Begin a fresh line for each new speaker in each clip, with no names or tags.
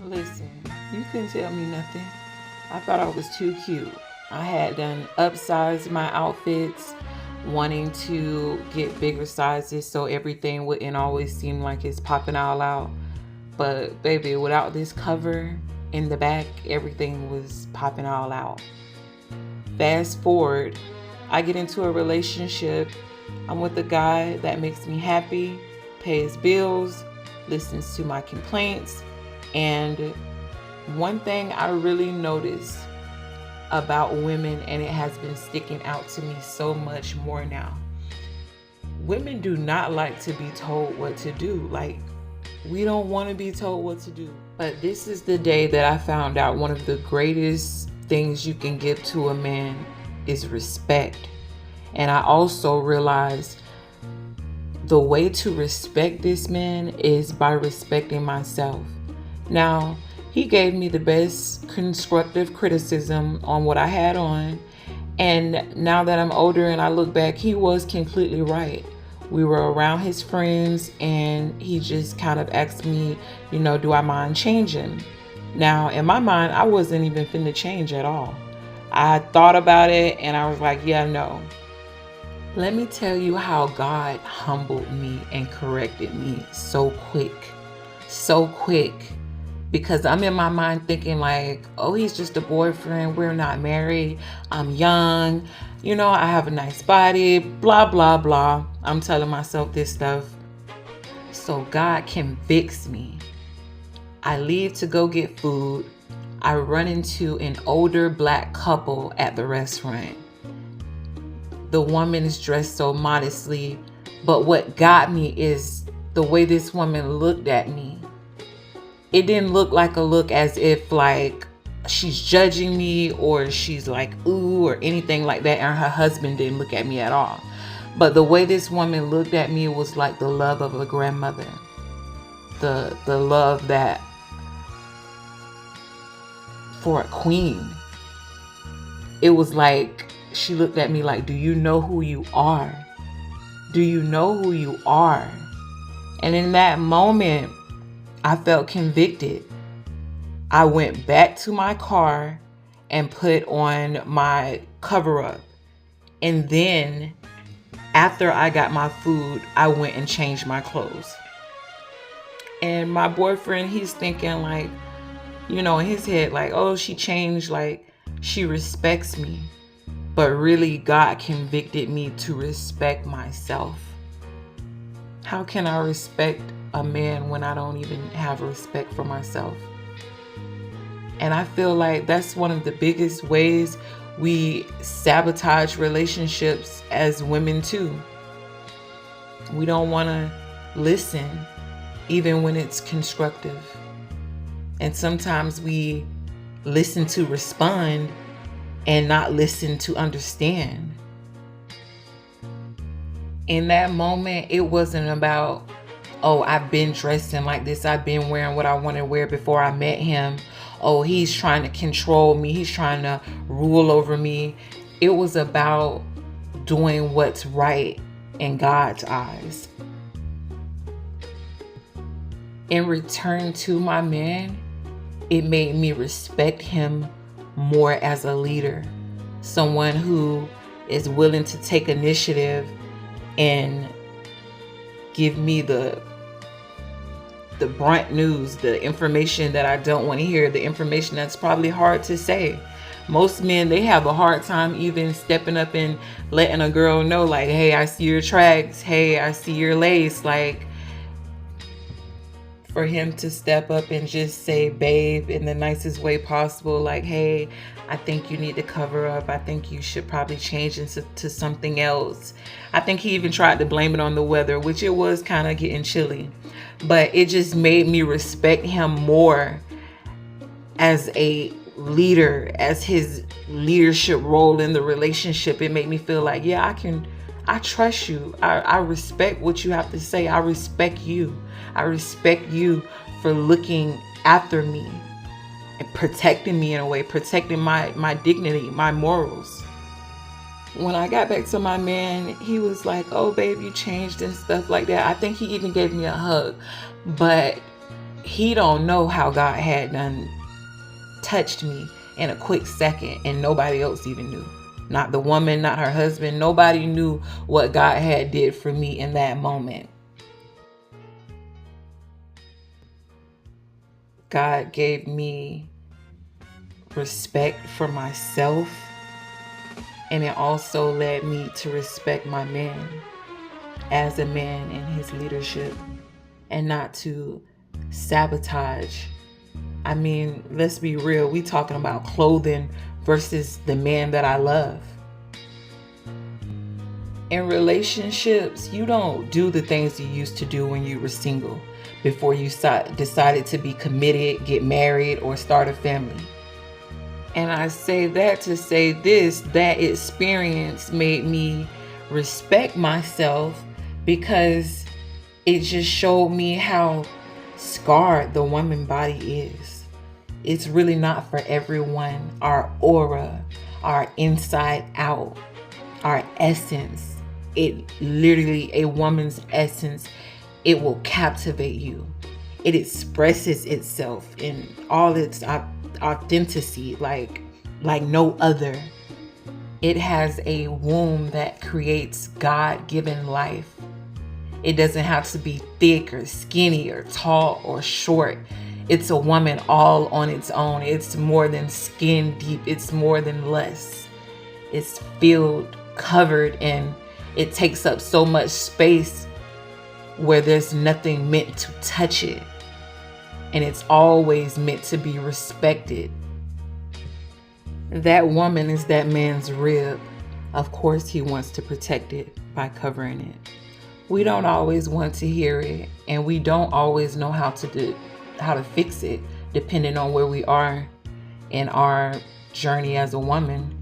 Listen, you couldn't tell me nothing. I thought I was too cute. I had done upsized my outfits, wanting to get bigger sizes so everything wouldn't always seem like it's popping all out. But baby, without this cover in the back, everything was popping all out. Fast forward, I get into a relationship. I'm with a guy that makes me happy, pays bills, listens to my complaints, and one thing I really noticed about women, and it has been sticking out to me so much more now. Women do not like to be told what to do. Like, we don't want to be told what to do. But this is the day that I found out one of the greatest things you can give to a man is respect. And I also realized the way to respect this man is by respecting myself. Now, he gave me the best constructive criticism on what I had on. And now that I'm older and I look back, he was completely right. We were around his friends and he just kind of asked me, do I mind changing? Now, in my mind, I wasn't even finna change at all. I thought about it and I was like, yeah, no. Let me tell you how God humbled me and corrected me so quick. So quick. Because I'm in my mind thinking like, oh, he's just a boyfriend. We're not married. I'm young. I have a nice body. Blah, blah, blah. I'm telling myself this stuff. So God convicts me. I leave to go get food. I run into an older black couple at the restaurant. The woman is dressed so modestly. But what got me is the way this woman looked at me. It didn't look like a look as if like she's judging me or she's like, ooh, or anything like that. And her husband didn't look at me at all. But the way this woman looked at me was like the love of a grandmother. The love that for a queen. It was like she looked at me like, do you know who you are? Do you know who you are? And in that moment, I felt convicted. I went back to my car and put on my cover up. And then after I got my food, I went and changed my clothes. And my boyfriend, he's thinking like, in his head, like, oh, she changed, like she respects me. But really, God convicted me to respect myself. How can I respect a man when I don't even have respect for myself? And I feel like that's one of the biggest ways we sabotage relationships as women too. We don't want to listen even when it's constructive. And sometimes we listen to respond and not listen to understand. In that moment, it wasn't about, oh, I've been dressing like this. I've been wearing what I want to wear before I met him. Oh, he's trying to control me. He's trying to rule over me. It was about doing what's right in God's eyes. In return to my man, it made me respect him more as a leader. Someone who is willing to take initiative and give me the brunt news, the information that I don't want to hear, the information that's probably hard to say. Most men, they have a hard time even stepping up and letting a girl know, like, hey, I see your tracks. Hey, I see your lace. Like, for him to step up and just say, babe, in the nicest way possible, like, hey, I think you need to cover up. I think you should probably change into something else. I think he even tried to blame it on the weather, which it was kind of getting chilly. But it just made me respect him more as a leader, as his leadership role in the relationship. It made me feel like, yeah, I trust you. I respect what you have to say. I respect you. I respect you for looking after me and protecting me in a way, protecting my dignity, my morals. When I got back to my man, he was like, oh, babe, you changed and stuff like that. I think he even gave me a hug. But he don't know how God had done touched me in a quick second, and nobody else even knew. Not the woman, not her husband. Nobody knew what God had did for me in that moment. God gave me respect for myself, and it also led me to respect my man as a man in his leadership, and not to sabotage. I mean, let's be real. We talking about clothing versus the man that I love. In relationships, you don't do the things you used to do when you were single, before you decided to be committed, get married, or start a family. And I say that to say this, that experience made me respect myself, because it just showed me how scarred the woman body is. It's really not for everyone. Our aura, our inside out, our essence, it literally, a woman's essence, it will captivate you. It expresses itself in all its authenticity like no other. It has a womb that creates God-given life. It doesn't have to be thick or skinny or tall or short. It's a woman all on its own. It's more than skin deep. It's more than less. It's filled, covered, and it takes up so much space where there's nothing meant to touch it. And it's always meant to be respected. That woman is that man's rib. Of course, he wants to protect it by covering it. We don't always want to hear it, and we don't always know how to fix it, depending on where we are in our journey as a woman.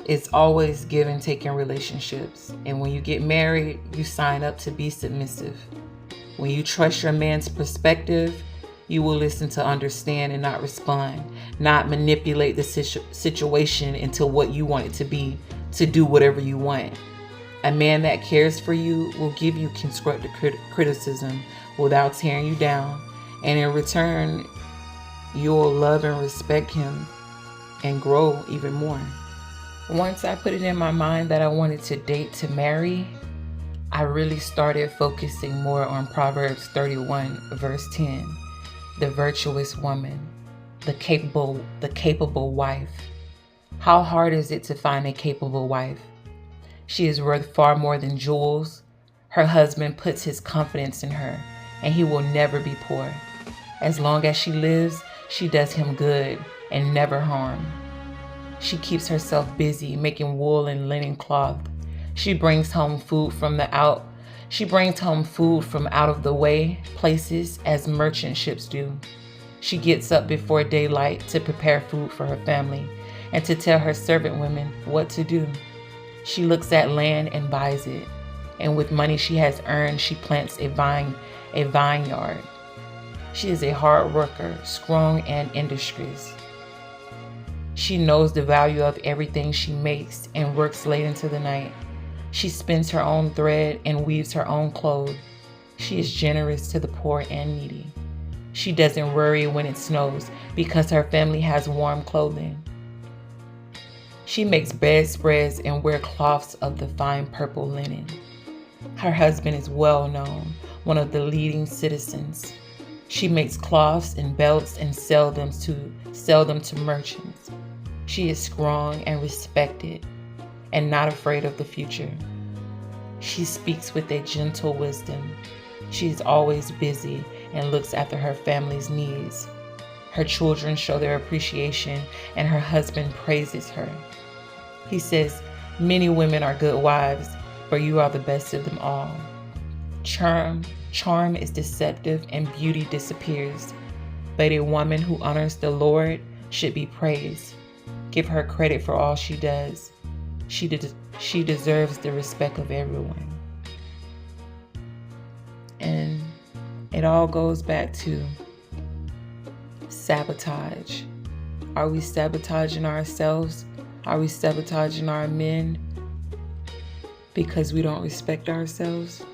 It's always give and take in relationships. And when you get married, you sign up to be submissive. When you trust your man's perspective, you will listen to understand and not respond, not manipulate the situation into what you want it to be, to do whatever you want. A man that cares for you will give you constructive criticism without tearing you down. And in return, you'll love and respect him and grow even more. Once I put it in my mind that I wanted to date to marry, I really started focusing more on Proverbs 31, verse 10. The virtuous woman, the capable wife. How hard is it to find a capable wife? She is worth far more than jewels. Her husband puts his confidence in her, and he will never be poor. As long as she lives, she does him good and never harm. She keeps herself busy making wool and linen cloth. She brings home food from out of the way places as merchant ships do. She gets up before daylight to prepare food for her family and to tell her servant women what to do. She looks at land and buys it, and with money she has earned, she plants a vineyard. She is a hard worker, strong and industrious. She knows the value of everything she makes and works late into the night. She spins her own thread and weaves her own clothes. She is generous to the poor and needy. She doesn't worry when it snows because her family has warm clothing. She makes bedspreads and wears cloths of the fine purple linen. Her husband is well known, one of the leading citizens. She makes cloths and belts and sell them to merchants. She is strong and respected and not afraid of the future. She speaks with a gentle wisdom. She is always busy and looks after her family's needs. Her children show their appreciation, and her husband praises her. He says, "Many women are good wives, but you are the best of them all." Charm is deceptive and beauty disappears, but a woman who honors the Lord should be praised. Give her credit for all she does. She deserves the respect of everyone. And it all goes back to sabotage. Are we sabotaging ourselves? Are we sabotaging our men because we don't respect ourselves?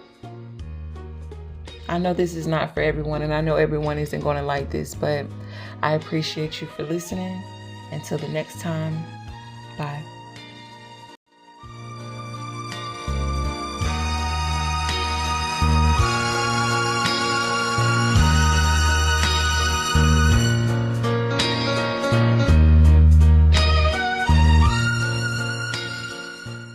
I know this is not for everyone, and I know everyone isn't going to like this, but I appreciate you for listening. Until the next time,